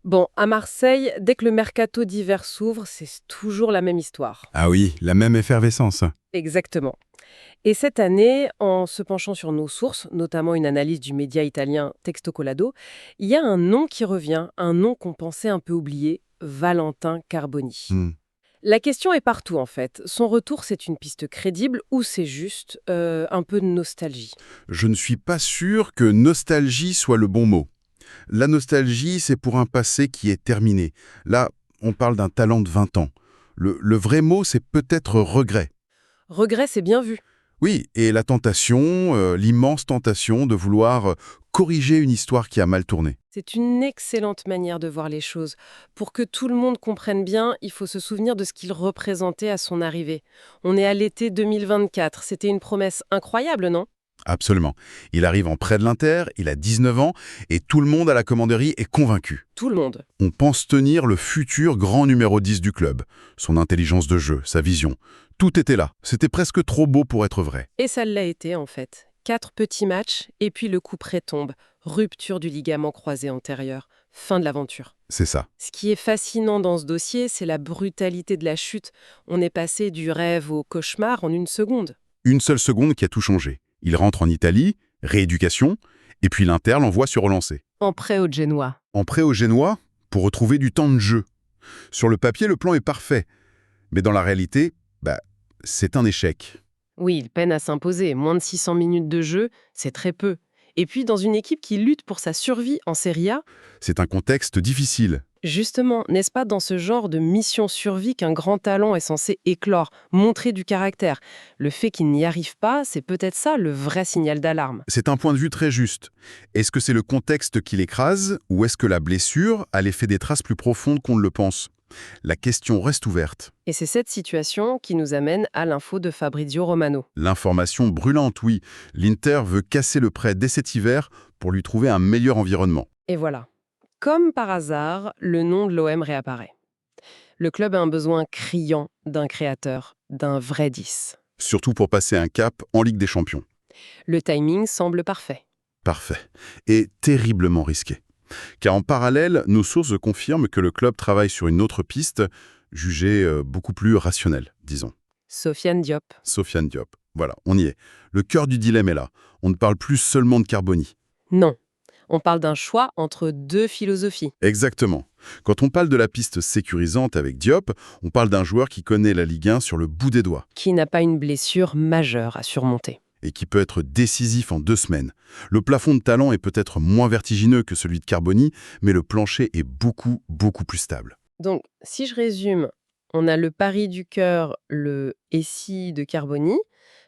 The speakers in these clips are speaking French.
Bon, à Marseille, dès que le mercato d'hiver s'ouvre, c'est toujours la même histoire. Ah oui, la même effervescence. Exactement. Et cette année, en se penchant sur nos sources, notamment une analyse du média italien Texto Colado, il y a un nom qui revient, un nom qu'on pensait un peu oublié, Valentin Carboni. Hmm. La question est partout en fait. Son retour, c'est une piste crédible ou c'est juste un peu de nostalgie? Je ne suis pas sûr que nostalgie soit le bon mot. La nostalgie, c'est pour un passé qui est terminé. Là, on parle d'un talent de 20 ans. Le vrai mot, c'est peut-être regret. Regret, c'est bien vu. Oui, et la tentation, l'immense tentation de vouloir corriger une histoire qui a mal tourné. C'est une excellente manière de voir les choses. Pour que tout le monde comprenne bien, il faut se souvenir de ce qu'il représentait à son arrivée. On est à l'été 2024. C'était une promesse incroyable, non? Absolument. Il arrive en prêt de l'Inter, il a 19 ans, et tout le monde à la commanderie est convaincu. Tout le monde. On pense tenir le futur grand numéro 10 du club. Son intelligence de jeu, sa vision. Tout était là. C'était presque trop beau pour être vrai. Et ça l'a été, en fait. 4 petits matchs, et puis le coup près tombe. Rupture du ligament croisé antérieur. Fin de l'aventure. C'est ça. Ce qui est fascinant dans ce dossier, c'est la brutalité de la chute. On est passé du rêve au cauchemar en une seconde. Une seule seconde qui a tout changé. Il rentre en Italie, rééducation, et puis l'Inter l'envoie sur relancé. En prêt au Genoa. En prêt au Génois, pour retrouver du temps de jeu. Sur le papier, le plan est parfait. Mais dans la réalité, c'est un échec. Oui, il peine à s'imposer. Moins de 600 minutes de jeu, c'est très peu. Et puis, dans une équipe qui lutte pour sa survie en Serie A, C'est un contexte difficile. justement, n'est-ce pas dans ce genre de mission survie qu'un grand talent est censé éclore, montrer du caractère? Le fait qu'il n'y arrive pas, c'est peut-être ça le vrai signal d'alarme. C'est un point de vue très juste. Est-ce que c'est le contexte qui l'écrase, ou est-ce que la blessure a l'effet des traces plus profondes qu'on ne le pense? La question reste ouverte. Et c'est cette situation qui nous amène à l'info de Fabrizio Romano. L'information brûlante, oui. L'Inter veut casser le prêt dès cet hiver pour lui trouver un meilleur environnement. Et voilà. Comme par hasard, le nom de l'OM réapparaît. Le club a un besoin criant d'un créateur, d'un vrai 10. Surtout pour passer un cap en Ligue des Champions. Le timing semble parfait. Parfait. Et terriblement risqué. Car en parallèle, nos sources confirment que le club travaille sur une autre piste, jugée beaucoup plus rationnelle, disons. Sofiane Diop. Sofiane Diop. Voilà, on y est. Le cœur du dilemme est là. On ne parle plus seulement de Carboni. Non. On parle d'un choix entre deux philosophies. Exactement. Quand on parle de la piste sécurisante avec Diop, on parle d'un joueur qui connaît la Ligue 1 sur le bout des doigts Qui n'a pas une blessure majeure à surmonter. et qui peut être décisif en 2 semaines. Le plafond de talent est peut-être moins vertigineux que celui de Carboni, mais le plancher est beaucoup, beaucoup plus stable. Donc, si je résume, on a le pari du cœur, le et si de Carboni,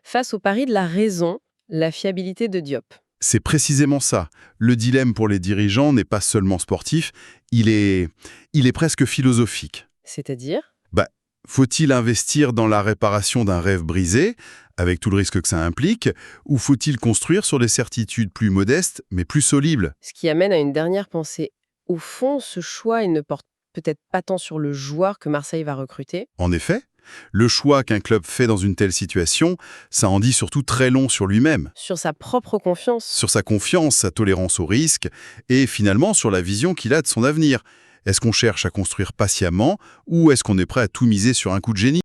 face au pari de la raison, la fiabilité de Diop. C'est précisément ça. Le dilemme pour les dirigeants n'est pas seulement sportif, il est presque philosophique. C'est-à-dire? Faut-il investir dans la réparation d'un rêve brisé, avec tout le risque que ça implique, ou faut-il construire sur des certitudes plus modestes, mais plus solides? Ce qui amène à une dernière pensée. Au fond, ce choix, il ne porte peut-être pas tant sur le joueur que Marseille va recruter. En effet, le choix qu'un club fait dans une telle situation, ça en dit surtout très long sur lui-même, Sur sa propre confiance. sur sa confiance, sa tolérance au risque, et finalement sur la vision qu'il a de son avenir. Est-ce qu'on cherche à construire patiemment, ou est-ce qu'on est prêt à tout miser sur un coup de génie?